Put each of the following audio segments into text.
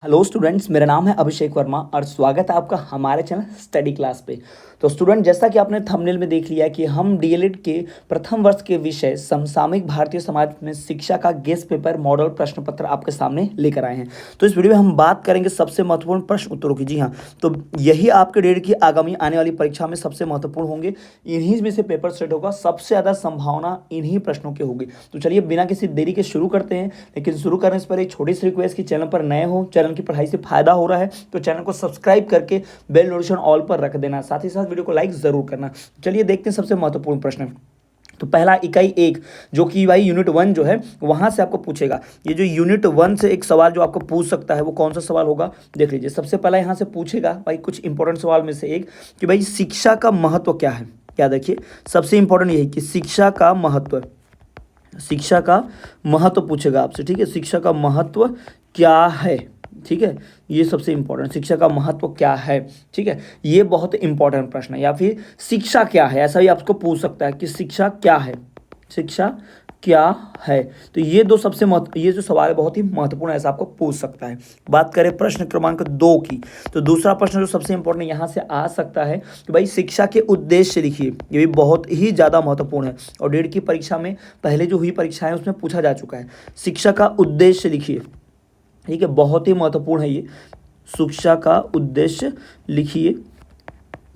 Hello students, मेरा नाम है अभिषेक वर्मा और स्वागत है आपका हमारे चैनल स्टडी क्लास पे। तो स्टूडेंट, जैसा कि आपने थंबनेल में देख लिया कि हम डीएलएड के प्रथम वर्ष के विषय समसामयिक भारतीय समाज में शिक्षा का गेस्ट पेपर मॉडल प्रश्न पत्र आपके सामने लेकर आए हैं। तो इस वीडियो में हम बात करेंगे सबसे महत्वपूर्ण प्रश्न उत्तरों की। जी हाँ, तो यही आपके डीएलएड की आगामी आने वाली परीक्षा में सबसे महत्वपूर्ण होंगे। इन्हीं में से पेपर सेट होगा, सबसे ज़्यादा संभावना इन्हीं प्रश्नों की होगी। तो चलिए बिना किसी देरी के शुरू करते हैं। लेकिन शुरू करने से पहले एक छोटी सी रिक्वेस्ट कि चैनल पर नए हो, चैनल की पढ़ाई से फायदा हो रहा है तो चैनल को सब्सक्राइब करके बेल नोटिफिकेशन ऑल पर रख देना, साथ ही साथ वीडियो को लाइक जरूर करना। चलिए देखते हैं सबसे महत्वपूर्ण प्रश्न। तो पहला इकाई 1 जो कि भाई यूनिट 1 जो है वहां से आपको पूछेगा। ये जो यूनिट 1 से एक सवाल जो आपको पूछ सकता है वो कौन सा सवाल होगा, देख लीजिए। सबसे पहला यहां से पूछेगा भाई कुछ इंपॉर्टेंट सवाल में से एक कि भाई शिक्षा का महत्व क्या है। क्या देखिए, सबसे इंपॉर्टेंट यही कि शिक्षा का महत्व, शिक्षा का महत्व पूछेगा आपसे। ठीक है, शिक्षा का महत्व क्या है। ठीक है, ये सबसे इंपॉर्टेंट, शिक्षा का महत्व क्या है। ठीक है, ये बहुत इंपॉर्टेंट प्रश्न है। या फिर शिक्षा क्या है, ऐसा भी आपको पूछ सकता है कि शिक्षा क्या है, शिक्षा क्या है। तो ये दो सबसे ये जो सवाल है बहुत ही महत्वपूर्ण है, ऐसा आपको पूछ सकता है। बात करें प्रश्न क्रमांक 2 की, तो दूसरा प्रश्न जो सबसे इंपॉर्टेंट यहाँ से आ सकता है कि भाई शिक्षा के उद्देश्य लिखिए। ये भी बहुत ही ज़्यादा महत्वपूर्ण है और डेढ़ की परीक्षा में पहले जो हुई परीक्षा है उसमें पूछा जा चुका है। शिक्षा का उद्देश्य लिखिए। ठीक है, बहुत ही महत्वपूर्ण है ये, शिक्षा का उद्देश्य लिखिए।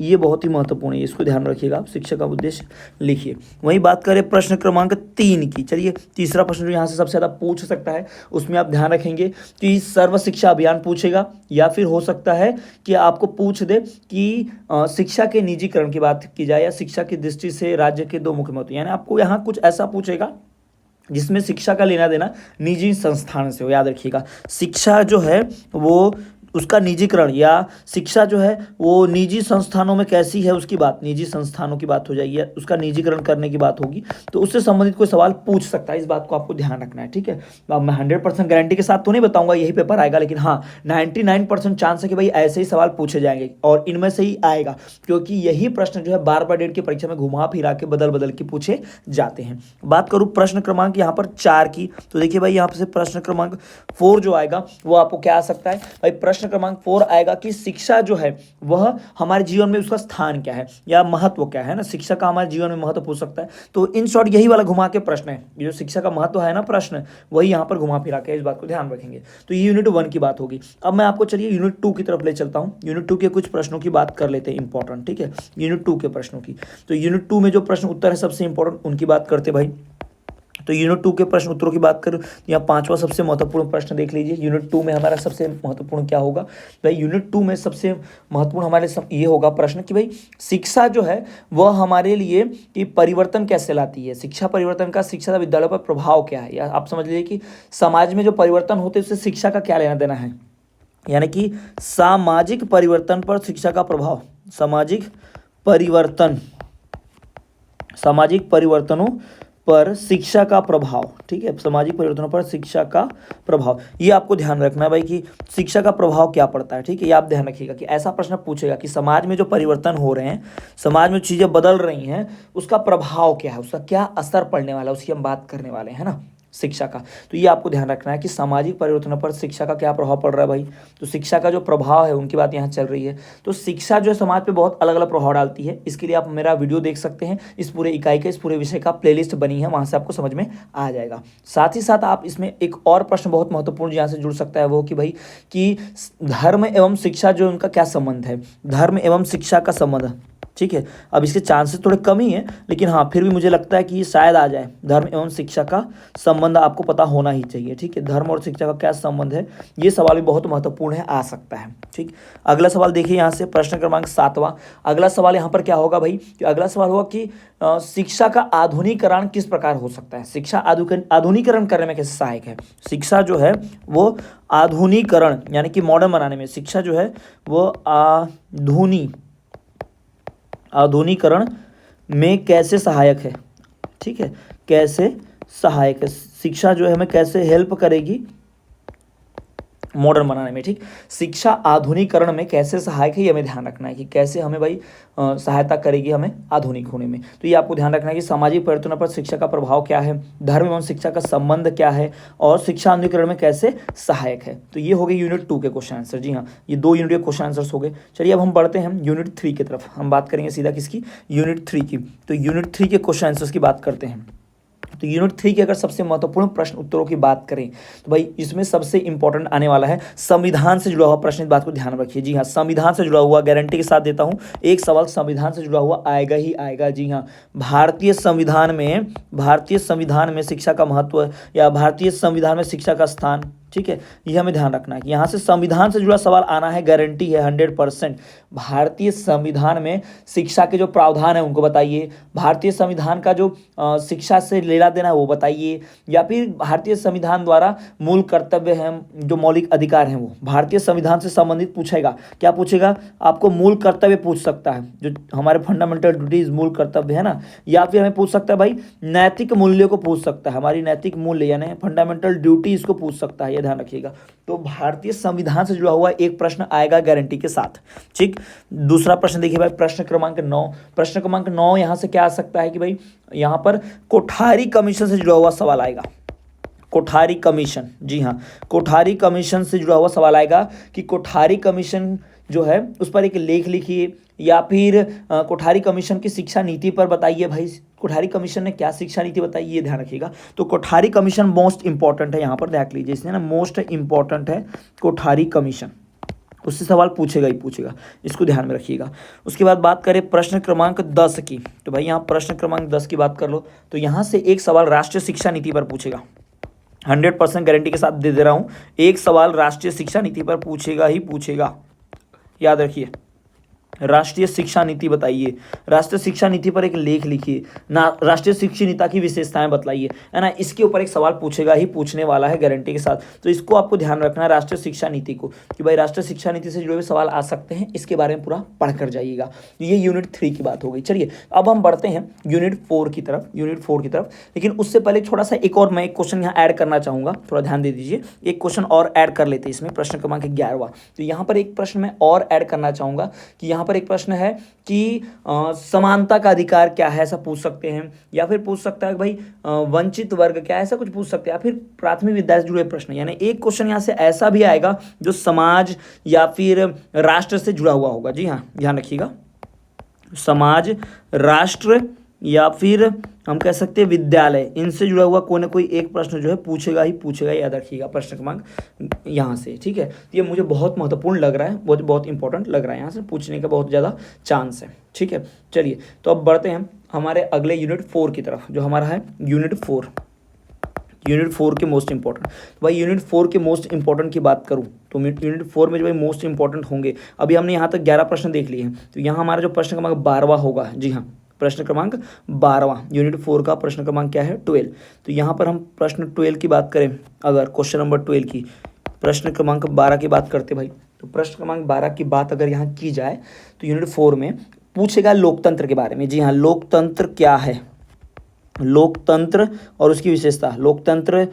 ये बहुत ही महत्वपूर्ण है, इसको ध्यान रखिएगा आप, शिक्षा का उद्देश्य लिखिए। वहीं बात करें प्रश्न क्रमांक 3 की, चलिए तीसरा प्रश्न जो यहाँ से सबसे ज़्यादा पूछ सकता है उसमें आप ध्यान रखेंगे कि सर्व शिक्षा अभियान पूछेगा, या फिर हो सकता है कि आपको पूछ दे कि शिक्षा के निजीकरण की बात की जाए या शिक्षा की दृष्टि से राज्य के 2 मुख्य महत्व। यानी आपको यहाँ कुछ ऐसा पूछेगा जिसमें शिक्षा का लेना देना निजी संस्थान से हो। याद रखिएगा, शिक्षा जो है वो उसका निजीकरण या शिक्षा जो है वो निजी संस्थानों में कैसी है उसकी बात, निजी संस्थानों की बात हो जाएगी या उसका निजीकरण करने की बात होगी। तो उससे संबंधित कोई सवाल पूछ सकता है, इस बात को आपको ध्यान रखना है। ठीक है, अब मैं 100% गारंटी के साथ तो नहीं बताऊंगा यही पेपर आएगा, लेकिन हाँ 99% चांस है कि भाई ऐसे ही सवाल पूछे जाएंगे और इनमें से ही आएगा, क्योंकि यही प्रश्न जो है बार बार डेट की परीक्षा में घुमा फिरा के बदल बदल के पूछे जाते हैं। बात करूँ प्रश्न क्रमांक यहाँ पर 4 की, तो देखिए भाई यहाँ से प्रश्न क्रमांक 4 जो आएगा वो आपको क्या आ सकता है। भाई प्रश्न क्रमांक 4 आएगा कि शिक्षा जो है वह हमारे जीवन में उसका स्थान क्या है या महत्व क्या है ना, शिक्षा का हमारे जीवन में महत्व पूछ सकता है। तो इन शॉर्ट यही वाला घुमा के प्रश्न है, ये जो शिक्षा का महत्व है ना प्रश्न, वही यहाँ पर घुमा फिरा के, इस बात को ध्यान रखेंगे। तो ये यूनिट 1 की बात होगी। अब मैं आपको चलिए यूनिट 2 की तरफ ले चलता हूँ। यूनिट 2 के कुछ प्रश्नों की बात कर लेते हैं इंपॉर्टेंट। ठीक है, यूनिट 2 के प्रश्नों की, तो यूनिट 2 में जो प्रश्न उत्तर है सबसे इंपॉर्टेंट उनकी बात करते भाई। तो यूनिट 2 के प्रश्न उत्तरों की बात करूं, यहाँ 5वां सबसे महत्वपूर्ण प्रश्न देख लीजिए। यूनिट 2 में हमारा सबसे महत्वपूर्ण क्या होगा भाई, यूनिट 2 में सबसे महत्वपूर्ण हमारे ये होगा प्रश्न कि भाई शिक्षा जो है वह हमारे लिए कि परिवर्तन कैसे लाती है। शिक्षा परिवर्तन का शिक्षा विद्यालय पर प्रभाव क्या है, या आप समझ लीजिए कि समाज में जो परिवर्तन होते हैं उससे शिक्षा का क्या लेना देना है। यानी कि सामाजिक परिवर्तन पर शिक्षा का प्रभाव, सामाजिक परिवर्तन, सामाजिक परिवर्तनों पर शिक्षा का प्रभाव। ठीक है, सामाजिक परिवर्तनों पर शिक्षा का प्रभाव, ये आपको ध्यान रखना है भाई कि शिक्षा का प्रभाव क्या पड़ता है। ठीक है, ये आप ध्यान रखिएगा कि ऐसा प्रश्न पूछेगा कि समाज में जो परिवर्तन हो रहे हैं, समाज में चीज़ें बदल रही हैं, उसका प्रभाव क्या है, उसका क्या असर पड़ने वाला है, उसकी हम बात करने वाले हैं ना, शिक्षा का। तो ये आपको ध्यान रखना है कि सामाजिक परिवर्तनों पर शिक्षा का क्या प्रभाव पड़ रहा है भाई। तो शिक्षा का जो प्रभाव है उनकी बात यहाँ चल रही है। तो शिक्षा जो है समाज पे बहुत अलग अलग प्रभाव डालती है। इसके लिए आप मेरा वीडियो देख सकते हैं, इस पूरे इकाई का, इस पूरे विषय का प्लेलिस्ट बनी है, वहाँ से आपको समझ में आ जाएगा। साथ ही साथ आप इसमें एक और प्रश्न बहुत महत्वपूर्ण यहाँ से जुड़ सकता है, वो कि भाई कि धर्म एवं शिक्षा जो उनका क्या संबंध है, धर्म एवं शिक्षा का संबंध। ठीक है, अब इसके चांसेस थोड़े कम ही हैं, लेकिन हाँ फिर भी मुझे लगता है कि ये शायद आ जाए। धर्म एवं शिक्षा का संबंध आपको पता होना ही चाहिए। ठीक है, धर्म और शिक्षा का क्या संबंध है, ये सवाल भी बहुत महत्वपूर्ण है, आ सकता है। ठीक, अगला सवाल देखिए यहाँ से प्रश्न क्रमांक 7वां। अगला सवाल यहाँ पर क्या होगा भाई, कि अगला सवाल होगा कि शिक्षा का आधुनिकीकरण किस प्रकार हो सकता है, शिक्षा आधुनिकीकरण करने में कैसे सहायक है। शिक्षा जो है वो आधुनिकीकरण यानी कि मॉडर्न बनाने में, शिक्षा जो है वो आधुनिकीकरण में कैसे सहायक है। ठीक है, कैसे सहायक है, शिक्षा जो है हमें कैसे हेल्प करेगी मॉडर्न बनाने में, ठीक। शिक्षा आधुनिकीकरण में कैसे सहायक है, ये हमें ध्यान रखना है कि कैसे हमें भाई सहायता करेगी हमें आधुनिक होने में। तो ये आपको ध्यान रखना है कि सामाजिक परिवर्तनों पर शिक्षा का प्रभाव क्या है, धर्म एवं शिक्षा का संबंध क्या है, और शिक्षा आधुनिकीकरण में कैसे सहायक है। तो ये हो गए यूनिट 2 के क्वेश्चन आंसर। जी हाँ, ये 2 यूनिट के क्वेश्चन आंसर्स हो गए। चलिए अब हम बढ़ते हैं यूनिट 3 की तरफ। हम बात करेंगे सीधा किसकी, यूनिट 3 की। तो यूनिट 3 के क्वेश्चन आंसर्स की बात करते हैं। तो यूनिट 3 के अगर सबसे महत्वपूर्ण प्रश्न उत्तरों की बात करें तो भाई इसमें सबसे इंपॉर्टेंट आने वाला है संविधान से जुड़ा हुआ प्रश्न। इस बात को ध्यान रखिए। जी हाँ, संविधान से जुड़ा हुआ, गारंटी के साथ देता हूं, एक सवाल संविधान से जुड़ा हुआ आएगा ही आएगा। जी हाँ, भारतीय संविधान में शिक्षा का महत्व या भारतीय संविधान में शिक्षा का स्थान, ठीक है, ये हमें ध्यान रखना है कि यहाँ से संविधान से जुड़ा सवाल आना है, गारंटी है 100%। भारतीय संविधान में शिक्षा के जो प्रावधान है उनको बताइए, भारतीय संविधान का जो शिक्षा से लेना देना है वो बताइए, या फिर भारतीय संविधान द्वारा मूल कर्तव्य हैं जो मौलिक अधिकार हैं वो भारतीय संविधान से संबंधित पूछेगा। क्या पूछेगा, आपको मूल कर्तव्य पूछ सकता है, जो हमारे फंडामेंटल ड्यूटीज मूल कर्तव्य है ना, या फिर हमें पूछ सकता है भाई नैतिक मूल्यों को पूछ सकता है, हमारी नैतिक मूल्य यानी फंडामेंटल ड्यूटीज को पूछ सकता है, ध्यान रखिएगा। तो भारतीय संविधान से जुड़ा हुआ एक प्रश्न आएगा गारंटी के साथ, ठीक। दूसरा प्रश्न देखिए भाई, प्रश्न क्रमांक 9। प्रश्न क्रमांक 9 यहां से क्या आ सकता है कि भाई यहां पर कोठारी कमीशन से जुड़ा हुआ सवाल आएगा। कोठारी कमीशन, जी हाँ, कोठारी कमीशन से जुड़ा हुआ सवाल आएगा कि कोठारी कमीशन जो है उस पर एक लेख लिखिए, या फिर कोठारी कमीशन की शिक्षा नीति पर बताइए। भाई कोठारी कमीशन ने क्या शिक्षा नीति बताई, ये ध्यान रखिएगा। तो कोठारी कमीशन मोस्ट इंपॉर्टेंट है, यहाँ पर देख लीजिए, इसने ना मोस्ट इंपॉर्टेंट है कोठारी कमीशन, उससे सवाल पूछेगा ही पूछेगा, इसको ध्यान में रखिएगा। उसके बाद बात करें प्रश्न क्रमांक 10 की। तो भाई यहाँ प्रश्न क्रमांक 10 की बात कर लो, तो यहाँ से एक सवाल राष्ट्रीय शिक्षा नीति पर पूछेगा, 100% गारंटी के साथ दे रहा हूँ। एक सवाल राष्ट्रीय शिक्षा नीति पर पूछेगा ही पूछेगा, याद रखिए। राष्ट्रीय शिक्षा नीति बताइए, राष्ट्रीय शिक्षा नीति पर एक लेख लिखिए ना, राष्ट्रीय शिक्षा नीति की विशेषताएं बतलाइए, है ना, इसके ऊपर एक सवाल पूछेगा ही पूछने वाला है गारंटी के साथ। तो इसको आपको ध्यान रखना है, राष्ट्रीय शिक्षा नीति को, कि भाई राष्ट्रीय शिक्षा नीति से जुड़े हुए सवाल आ सकते हैं, इसके बारे में पूरा पढ़ कर जाइएगा। ये यूनिट 3 की बात हो गई। चलिए अब हम बढ़ते हैं यूनिट 4 की तरफ, लेकिन उससे पहले थोड़ा सा एक और मैं एक क्वेश्चन यहाँ ऐड करना चाहूँगा, थोड़ा ध्यान दे दीजिए। एक क्वेश्चन और ऐड कर लेते हैं इसमें, प्रश्न क्रमांक 11वां। तो यहाँ पर एक प्रश्न मैं और ऐड करना चाहूँगा कि यहाँ पर एक प्रश्न है कि समानता का अधिकार क्या है, ऐसा पूछ सकते हैं, या फिर पूछ सकता है भाई वंचित वर्ग क्या है, ऐसा कुछ पूछ सकते हैं, या फिर प्राथमिक विद्यालय से जुड़े प्रश्न। यानी एक क्वेश्चन यहाँ से ऐसा भी आएगा जो समाज या फिर राष्ट्र से जुड़ा हुआ होगा। जी हाँ, ध्यान रखिएगा, समाज, राष्ट्र या फिर हम कह सकते हैं विद्यालय, इनसे जुड़ा हुआ कोई ना कोई एक प्रश्न जो है पूछेगा ही पूछेगा, याद रखिएगा प्रश्न क्रमांक यहाँ से, ठीक है। तो ये मुझे बहुत महत्वपूर्ण लग रहा है, बहुत इंपॉर्टेंट लग रहा है, यहाँ से पूछने का बहुत ज़्यादा चांस है, ठीक है। चलिए तो अब बढ़ते हैं हमारे अगले यूनिट 4 की तरफ, जो हमारा है यूनिट 4 के मोस्ट इंपॉर्टेंट। तो भाई यूनिट 4 के मोस्ट इंपॉर्टेंट की बात करूँ तो यूनिट 4 में जो भाई मोस्ट इंपॉर्टेंट होंगे, अभी हमने यहाँ तक 11 प्रश्न देख लिए हैं, तो यहाँ हमारा जो प्रश्न क्रमांक 12वां होगा। जी हाँ, प्रश्न क्रमांक 12वां, यूनिट 4 का प्रश्न क्रमांक क्या है, 12। तो यहाँ पर हम प्रश्न 12 की बात करें, अगर क्वेश्चन नंबर 12 की, प्रश्न क्रमांक 12 की बात करते भाई, तो प्रश्न क्रमांक 12 की बात अगर यहाँ की जाए तो यूनिट 4 में पूछेगा लोकतंत्र के बारे में। जी हाँ, लोकतंत्र क्या है, लोकतंत्र और उसकी विशेषता, लोकतंत्र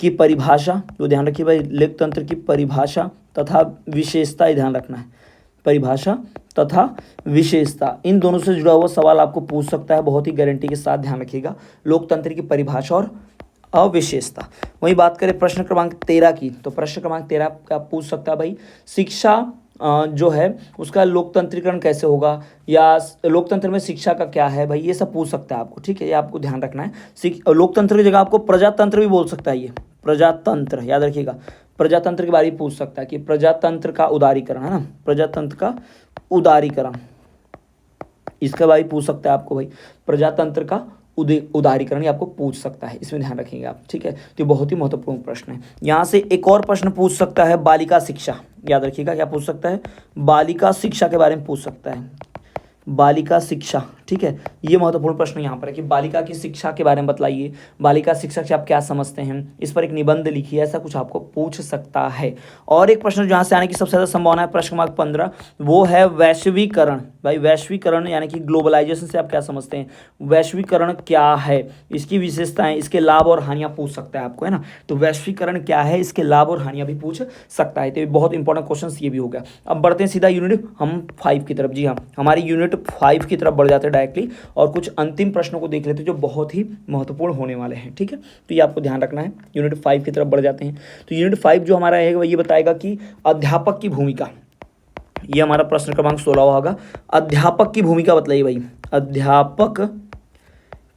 की परिभाषा, तो ध्यान रखिए भाई, लोकतंत्र की परिभाषा तथा विशेषता ही ध्यान रखना है, परिभाषा तथा विशेषता, इन दोनों से जुड़ा हुआ सवाल आपको पूछ सकता है, बहुत ही गारंटी के साथ ध्यान रखिएगा, लोकतंत्र की परिभाषा और अविशेषता। वही बात करें प्रश्न क्रमांक 13 की, तो प्रश्न क्रमांक 13 का पूछ सकता है भाई शिक्षा जो है उसका लोकतंत्रीकरण कैसे होगा, या लोकतंत्र में शिक्षा का क्या है, भाई ये सब पूछ सकता है आपको, ठीक है, ये आपको ध्यान रखना है। लोकतंत्र की जगह आपको प्रजातंत्र भी बोल सकता है, ये प्रजातंत्र, याद रखिएगा, प्रजातंत्र के बारे में पूछ सकता है कि प्रजातंत्र का उदारीकरण, है ना, प्रजातंत्र का उदारीकरण, इसका बारे में पूछ सकता है आपको भाई, प्रजातंत्र का उदारीकरण आपको पूछ सकता है, इसमें ध्यान रखेंगे आप, ठीक है। तो बहुत ही महत्वपूर्ण प्रश्न है। यहाँ से एक और प्रश्न पूछ सकता है बालिका शिक्षा, याद रखिएगा, क्या पूछ सकता है, बालिका शिक्षा के बारे में पूछ सकता है, बालिका शिक्षा, ठीक। ठीक है, ये महत्वपूर्ण प्रश्न यहाँ पर है कि बालिका की शिक्षा के बारे में बतलाइए, बालिका शिक्षा से आप क्या समझते हैं, इस पर एक निबंध लिखिए, ऐसा कुछ आपको पूछ सकता है। और एक प्रश्न जहाँ से आने की सबसे ज़्यादा संभावना है, प्रश्न क्रमांक 15, वो है वैश्वीकरण। भाई वैश्वीकरण यानी कि ग्लोबलाइजेशन से आप क्या समझते हैं, वैश्वीकरण क्या है, इसकी विशेषताएं, इसके लाभ और हानियाँ पूछ सकता है आपको, है ना। तो वैश्वीकरण क्या है, इसके लाभ और हानियाँ भी पूछ सकता है। तो ये बहुत इंपॉर्टेंट क्वेश्चन ये भी हो गया। अब बढ़ते हैं सीधा यूनिट हम 5 की तरफ। जी हाँ, हमारी यूनिट 5 की तरफ बढ़ जाते हैं डायरेक्टली और कुछ अंतिम प्रश्नों को देख लेते हैं जो बहुत ही महत्वपूर्ण होने वाले हैं। ठीक है, तो ये आपको ध्यान रखना है। यूनिट 5 की तरफ बढ़ जाते हैं। तो यूनिट 5 जो हमारा है ये बताएगा कि अध्यापक की भूमिका, ये हमारा प्रश्न क्रमांक 16 होगा। अध्यापक की भूमिका बताइए भाई, अध्यापक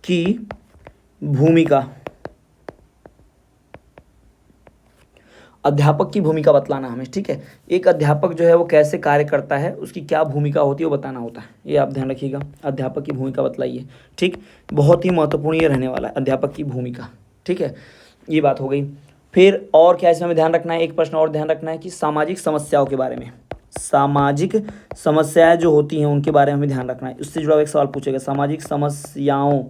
की भूमिका, अध्यापक की भूमिका बतलाना हमें। ठीक है, एक अध्यापक जो है वो कैसे कार्य करता है, उसकी क्या भूमिका होती है वो बताना होता है, ये आप ध्यान रखिएगा। अध्यापक की भूमिका बतलाइए। ठीक, बहुत ही महत्वपूर्ण ये रहने वाला है अध्यापक की भूमिका। ठीक है, ये बात हो गई। फिर और क्या इसमें हमें ध्यान रखना है, एक प्रश्न और ध्यान रखना है कि सामाजिक समस्याओं के बारे में, सामाजिक समस्याएं जो होती हैं उनके बारे में हमें ध्यान रखना है। उससे जुड़ा एक सवाल पूछेगा, सामाजिक समस्याओं,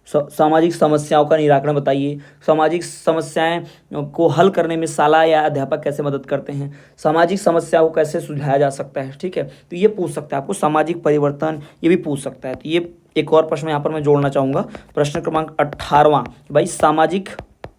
सामाजिक समस्याओं का निराकरण बताइए, सामाजिक समस्याएं को हल करने में शाला या अध्यापक कैसे मदद करते हैं, सामाजिक समस्याओं को कैसे सुलझाया जा सकता है। ठीक है, तो ये पूछ सकता है आपको, सामाजिक परिवर्तन ये भी पूछ सकता है। तो ये एक और प्रश्न यहाँ पर मैं जोड़ना चाहूँगा, प्रश्न क्रमांक 18वां, भाई सामाजिक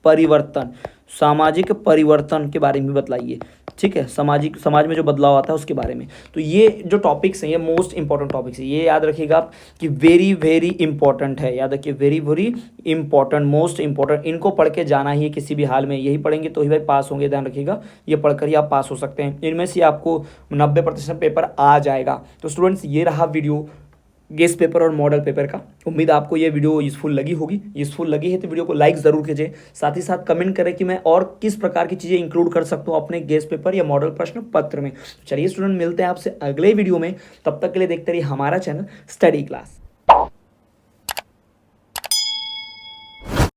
परिवर्तन, सामाजिक परिवर्तन के बारे में भी बतलाइए। ठीक है, समाज में जो बदलाव आता है उसके बारे में। तो ये जो टॉपिक्स हैं ये मोस्ट इंपॉर्टेंट टॉपिक्स है, ये याद रखिएगा आप कि वेरी वेरी इंपॉर्टेंट है, याद रखिए, very very important, most important. इनको पढ़ के जाना ही है किसी भी हाल में, यही पढ़ेंगे तो ही भाई पास होंगे, ध्यान रखिएगा, ये पढ़कर ही आप पास हो सकते हैं। इनमें से आपको 90% पेपर आ जाएगा। तो स्टूडेंट्स ये रहा वीडियो गेस्ट पेपर और मॉडल पेपर का। उम्मीद आपको ये वीडियो यूज़फुल लगी होगी। यूज़फुल लगी है तो वीडियो को लाइक ज़रूर कीजिए, साथ ही साथ कमेंट करें कि मैं और किस प्रकार की चीज़ें इंक्लूड कर सकता हूँ अपने गेस्ट पेपर या मॉडल प्रश्न पत्र में। चलिए स्टूडेंट, मिलते हैं आपसे अगले वीडियो में, तब तक के लिए देखते रहिए हमारा चैनल स्टडी क्लास।